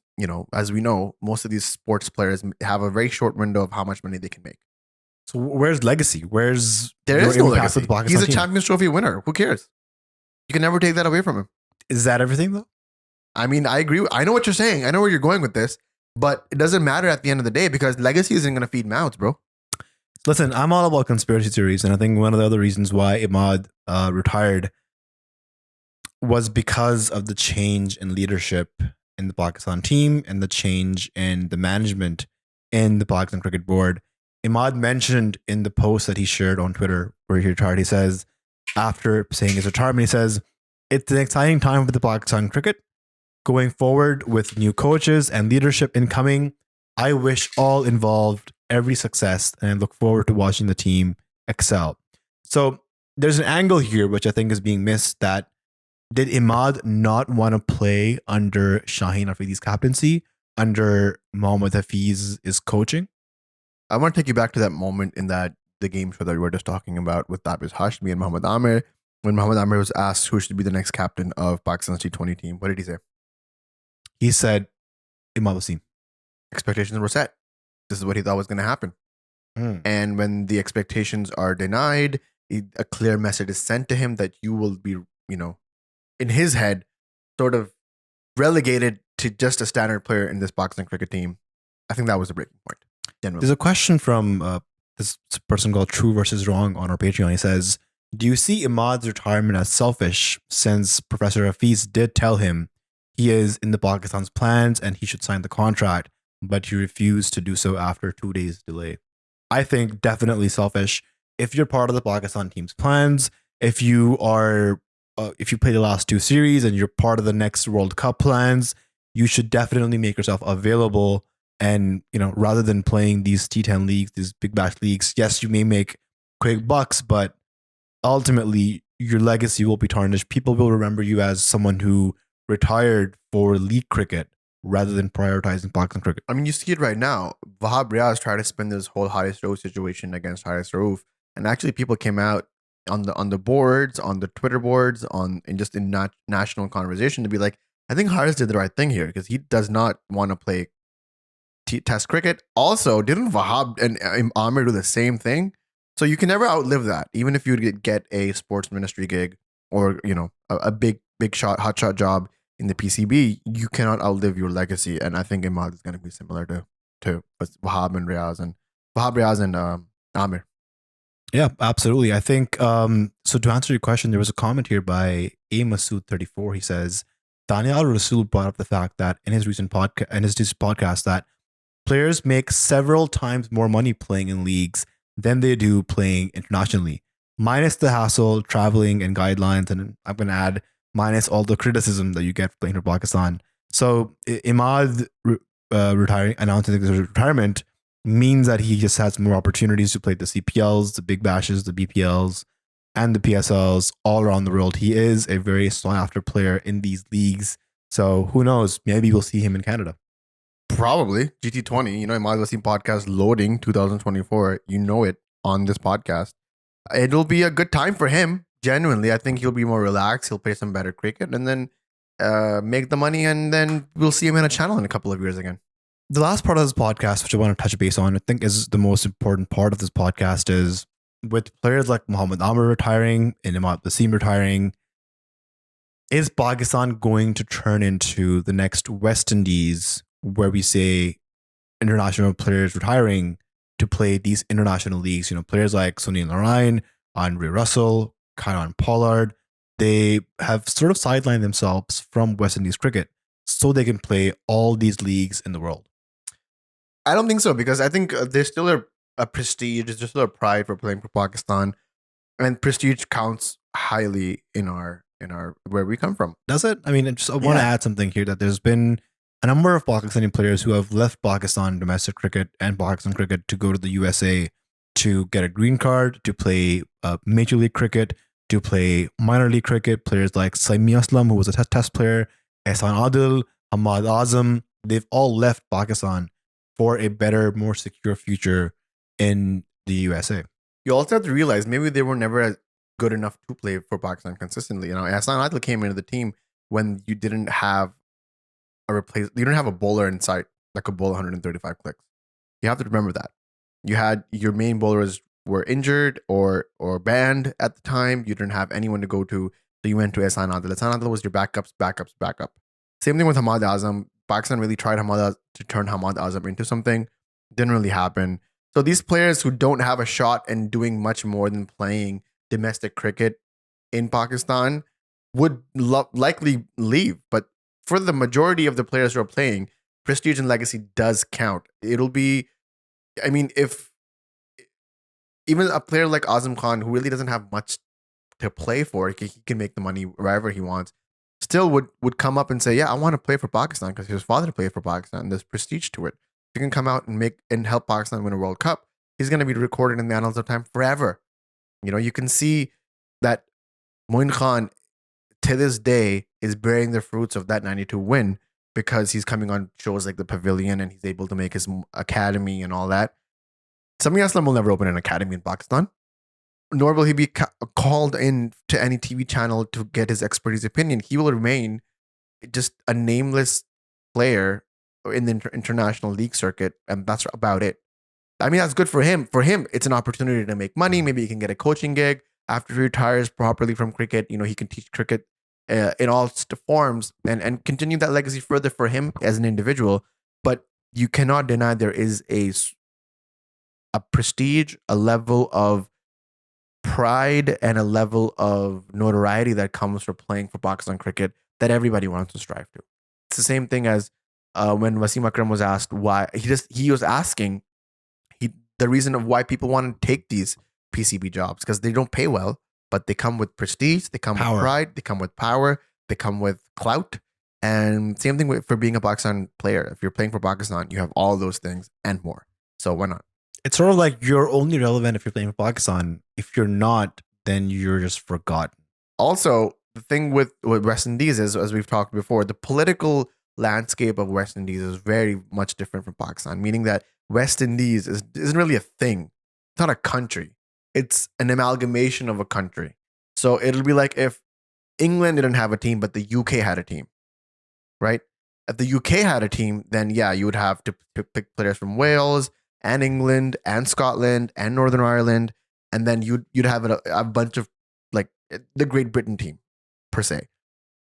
A: as we know, most of these sports players have a very short window of how much money they can make.
B: So where's legacy?
A: There is no legacy. He's a
B: team?
A: Champions Trophy winner. Who cares? You can never take that away from him.
B: Is that everything, though?
A: I mean, I agree. I know what you're saying. I know where you're going with this, but it doesn't matter at the end of the day because legacy isn't going to feed mouths, bro.
B: Listen, I'm all about conspiracy theories, and I think one of the other reasons why Imad retired was because of the change in leadership in the Pakistan team and the change in the management in the Pakistan Cricket Board. Imad mentioned in the post that he shared on Twitter where he retired, he says, after saying his retirement, he says, it's an exciting time for the Pakistan cricket. Going forward with new coaches and leadership incoming, I wish all involved every success and I look forward to watching the team excel. So there's an angle here which I think is being missed, that did Imad not want to play under Shaheen Afridi's captaincy, under Mohammad Hafiz's coaching?
A: I want to take you back to that moment in that the game show that we were just talking about with Tabiz Hashmi and Mohammad Amir, when Mohammad Amir was asked who should be the next captain of Pakistan's T20 team. What did he say?
B: He said, Imad Wasim.
A: Expectations were set. This is what he thought was going to happen. And when the expectations are denied, a clear message is sent to him that you will be, in his head, sort of relegated to just a standard player in this Pakistan cricket team. I think that was the breaking point. Generally.
B: There's a question from this person called True versus Wrong on our Patreon. He says, do you see Imad's retirement as selfish, since Professor Hafiz did tell him he is in the Pakistan's plans and he should sign the contract, but he refused to do so after 2 days delay? I think definitely selfish. If you're part of the Pakistan team's plans, if you play the last 2 series and you're part of the next World Cup plans, you should definitely make yourself available. And, rather than playing these T10 leagues, these big bash leagues, yes, you may make quick bucks, but ultimately your legacy will be tarnished. People will remember you as someone who retired for league cricket rather than prioritizing Pakistan cricket.
A: I mean, you see it right now. Wahab Riaz tried to spin this whole Haris Rauf situation against Haris Rauf, and actually people came out on the boards, on the Twitter boards, in national conversation to be like, I think Haris did the right thing here because he does not want to play Test cricket. Also, didn't Wahab and Amir do the same thing? So you can never outlive that, even if you get a sports ministry gig or a big hotshot job in the PCB. You cannot outlive your legacy, and I think Imad is going to be similar to Wahab Riaz and Amir.
B: Yeah, absolutely. I think so. To answer your question, there was a comment here by A Masood34. He says Daniel Rasul brought up the fact that in his recent podcast that players make several times more money playing in leagues than they do playing internationally, minus the hassle, traveling, and guidelines. And I'm going to add minus all the criticism that you get for playing for Pakistan. So Imad announcing his retirement means that he just has more opportunities to play the CPLs, the Big Bashes, the BPLs, and the PSLs all around the world. He is a very sought after player in these leagues. So who knows? Maybe we'll see him in Canada.
A: Probably GT20, Imad Wasim podcast loading 2024. It on this podcast. It'll be a good time for him. Genuinely, I think he'll be more relaxed. He'll play some better cricket and then make the money, and then we'll see him in a channel in a couple of years again.
B: The last part of this podcast, which I want to touch base on, I think is the most important part of this podcast, is with players like Mohammad Amir retiring and Imad Wasim retiring, is Pakistan going to turn into the next West Indies, where we say international players retiring to play these international leagues? Players like Sunil Narine, Andre Russell, Kieron Pollard, they have sort of sidelined themselves from West Indies cricket so they can play all these leagues in the world.
A: I don't think so, because I think there's still a prestige, there's still a pride for playing for Pakistan, and prestige counts highly in our where we come from.
B: Does it? I mean, I want to add something here, that there's been a number of Pakistani players who have left Pakistan domestic cricket and Pakistan cricket to go to the USA to get a green card, to play Major League Cricket, to play minor league cricket. Players like Saimi Aslam, who was a test player, Ehsan Adil, Ahmad Azam, they've all left Pakistan for a better, more secure future in the USA.
A: You also have to realize maybe they were never good enough to play for Pakistan consistently. Ehsan Adil came into the team when you didn't have you didn't have a bowler in sight that could bowl 135 clicks. You have to remember that. You had your main bowlers were injured or banned at the time. You didn't have anyone to go to, so you went to Ehsan Adil. Ehsan Adil was your backup. Same thing with Ahmad Azam. Pakistan really tried to turn Ahmad Azam into something. Didn't really happen. So these players who don't have a shot and doing much more than playing domestic cricket in Pakistan, would likely leave. But for the majority of the players who are playing, prestige and legacy does count. It'll be, I mean, if even a player like Azam Khan, who really doesn't have much to play for, he can make the money wherever he wants, still would come up and say, yeah, I want to play for Pakistan because his father played for Pakistan. There's prestige to it. He can come out and make and help Pakistan win a World Cup. He's going to be recorded in the annals of time forever. You can see that Moin Khan to this day is bearing the fruits of that 92 win because he's coming on shows like The Pavilion and he's able to make his academy and all that. Sami Aslam will never open an academy in Pakistan, nor will he be called in to any TV channel to get his expertise opinion. He will remain just a nameless player in the international league circuit, and that's about it. I mean, that's good for him. For him, it's an opportunity to make money. Maybe he can get a coaching gig after he retires properly from cricket. He can teach cricket in all forms and continue that legacy further for him as an individual. But you cannot deny there is a prestige, a level of pride, and a level of notoriety that comes from playing for Pakistan cricket that everybody wants to strive to. It's the same thing as when Wasim Akram was asked why he was asking the reason of why people want to take these PCB jobs because they don't pay well, but they come with prestige, they come with pride, they come with power, they come with clout. And same thing for being a Pakistan player. If you're playing for Pakistan, you have all those things and more. So why not?
B: It's sort of like you're only relevant if you're playing for Pakistan. If you're not, then you're just forgotten.
A: Also, the thing with West Indies is, as we've talked before, the political landscape of West Indies is very much different from Pakistan, meaning that West Indies isn't really a thing. It's not a country. It's an amalgamation of a country. So it'll be like if England didn't have a team, but the UK had a team, right? If the UK had a team, then yeah, you would have to pick players from Wales and England and Scotland and Northern Ireland, and then you'd have a bunch of like the Great Britain team per se.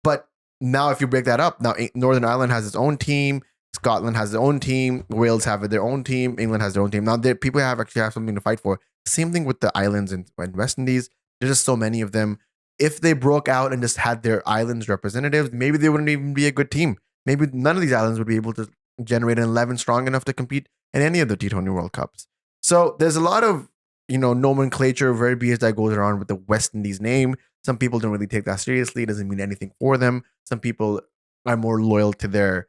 A: But now if you break that up, now Northern Ireland has its own team, Scotland has their own team, Wales have their own team, England has their own team. Now people actually have something to fight for. Same thing with the islands in West Indies. There's just so many of them. If they broke out and just had their islands representatives, maybe they wouldn't even be a good team. Maybe none of these islands would be able to generate an 11 strong enough to compete in any of the T20 World Cups. So there's a lot of nomenclature, verbiage that goes around with the West Indies name. Some people don't really take that seriously. It doesn't mean anything for them. Some people are more loyal to their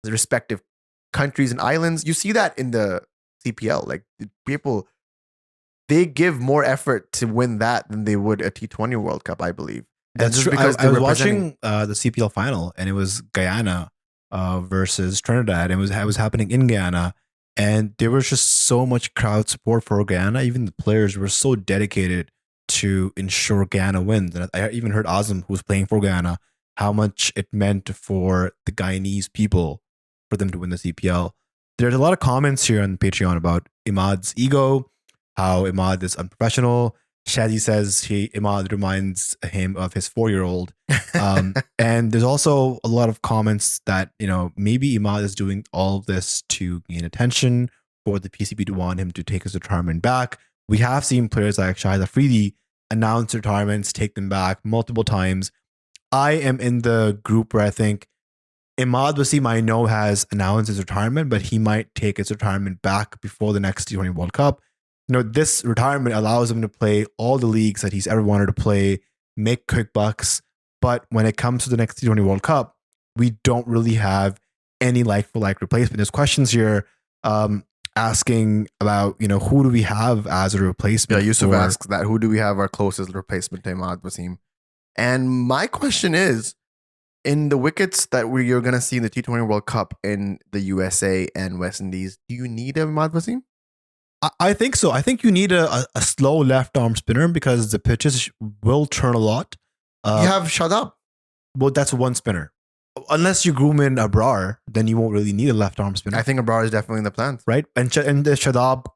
A: respective countries and islands. You see that in the CPL. Like people, they give more effort to win that than they would a T20 World Cup, I believe.
B: That's true. I was watching the CPL final, and it was Guyana versus Trinidad. And it was happening in Guyana, and there was just so much crowd support for Guyana. Even the players were so dedicated to ensure Guyana wins. And I even heard Azam, who was playing for Guyana, how much it meant for the Guyanese people for them to win the CPL. There's a lot of comments here on Patreon about Imad's ego, how Imad is unprofessional. Shadi says Imad reminds him of his 4-year-old. And there's also a lot of comments that, maybe Imad is doing all of this to gain attention, for the PCB to want him to take his retirement back. We have seen players like Shahid Afridi announce retirements, take them back multiple times. I am in the group where I think Imad Wasim, I know, has announced his retirement, but he might take his retirement back before the next T20 World Cup. This retirement allows him to play all the leagues that he's ever wanted to play, make quick bucks. But when it comes to the next T20 World Cup, we don't really have any like-for-like replacement. There's questions here asking about, who do we have as a replacement?
A: Yeah, Yusuf asks that. Who do we have our closest replacement to Imad Wasim? And my question is, in the wickets that you're going to see in the T20 World Cup in the USA and West Indies, do you need Imad Wasim?
B: I think so. I think you need a slow left arm spinner because the pitches will turn a lot.
A: You have Shadab.
B: Well, that's one spinner. Unless you groom in Abrar, then you won't really need a left arm spinner.
A: I think Abrar is definitely in the plans.
B: Right? And the Shadab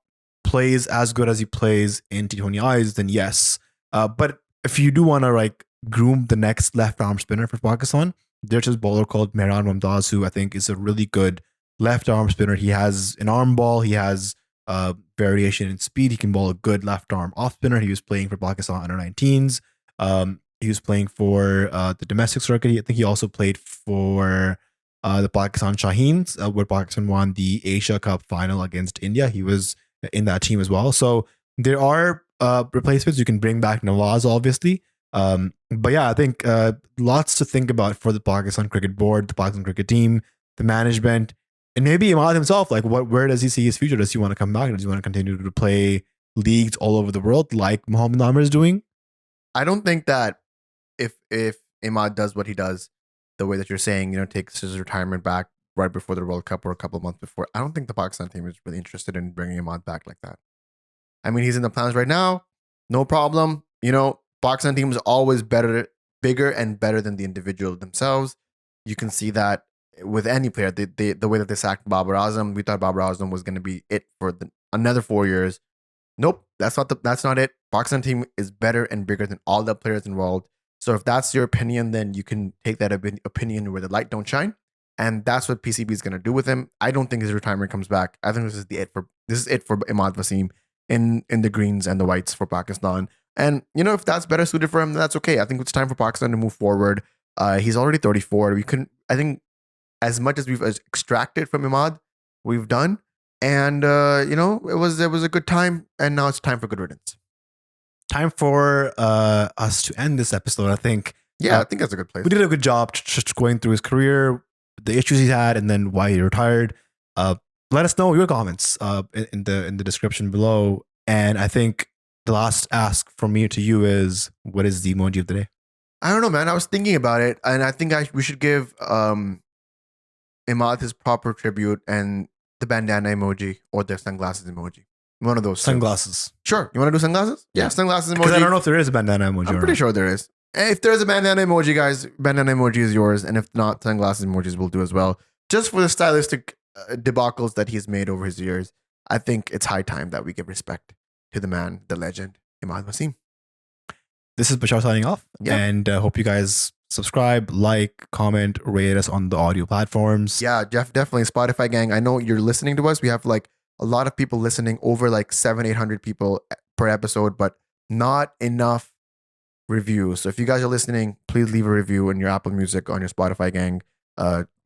B: plays as good as he plays in T20Is, then yes. But if you do want to groom the next left arm spinner for Pakistan, there's this bowler called Mehran Mumtaz, who I think is a really good left arm spinner. He has an arm ball. He has variation in speed. He can bowl a good left arm off spinner. He was playing for Pakistan under 19s. He was playing for the domestic circuit. I think he also played for the Pakistan Shaheens, where Pakistan won the Asia Cup final against India. He was in that team as well. So there are replacements. You can bring back Nawaz, obviously. But yeah, I think lots to think about for the Pakistan Cricket Board, the Pakistan cricket team, the management, and maybe Imad himself. Like, where does he see his future? Does he want to come back? Does he want to continue to play leagues all over the world like Mohammad Amr is doing?
A: I don't think that if Imad does what he does, the way that you're saying, takes his retirement back right before the World Cup or a couple of months before, I don't think the Pakistan team is really interested in bringing Imad back like that. I mean, he's in the plans right now, no problem. Pakistan team is always bigger and better than the individual themselves. You can see that with any player. The way that they sacked Babar Azam, we thought Babar Azam was going to be it for another 4 years. Nope, that's not it. Pakistan team is better and bigger than all the players involved. So if that's your opinion, then you can take that opinion where the light don't shine, and that's what PCB is going to do with him. I don't think his retirement comes back. I think this is it for Imad Wasim in the greens and the whites for Pakistan. And if that's better suited for him, then that's okay. I think it's time for Pakistan to move forward. He's already 34. I think as much as we've extracted from Imad, we've done. And it was a good time, and now it's time for good riddance.
B: Time for us to end this episode. I think.
A: Yeah, I think that's a good place.
B: We did a good job just going through his career, the issues he had, and then why he retired. Let us know your comments in the description below. And I think the last ask from me to you is, what is the emoji of the day?
A: I don't know, man. I was thinking about it, and I think we should give Imad his proper tribute and the bandana emoji or the sunglasses emoji. One of those.
B: Sunglasses.
A: Sure. You want to do sunglasses? Yeah, sunglasses emoji.
B: Because I don't know if there is a bandana emoji.
A: I'm pretty sure there is. If there's a bandana emoji, guys, bandana emoji is yours. And if not, sunglasses emojis will do as well. Just for the stylistic debacles that he's made over his years, I think it's high time that we give respect to the man, the legend, Imad Wasim.
B: This is Bashar signing off. Yeah. And hope you guys subscribe, like, comment, rate us on the audio platforms.
A: Yeah, Jeff, definitely. Spotify gang. I know you're listening to us. We have like a lot of people listening, over like 700-800 people per episode, but not enough reviews. So if you guys are listening, please leave a review in your Apple Music, on your Spotify gang,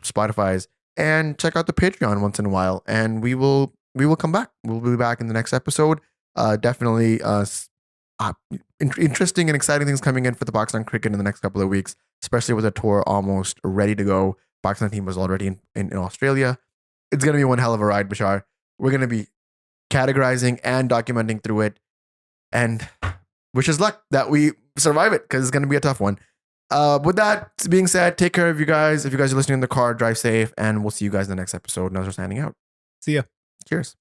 A: Spotify's, and check out the Patreon once in a while. And we will come back. We'll be back in the next episode. Definitely interesting and exciting things coming in for the Pakistan cricket in the next couple of weeks, especially with the tour almost ready to go. Pakistan team was already in Australia. It's going to be one hell of a ride, Bashar. We're going to be categorizing and documenting through it. And wish us luck that we survive it, because it's going to be a tough one. With that being said, take care of you guys. If you guys are listening in the car, drive safe, and we'll see you guys in the next episode. Nazar signing out.
B: See ya.
A: Cheers.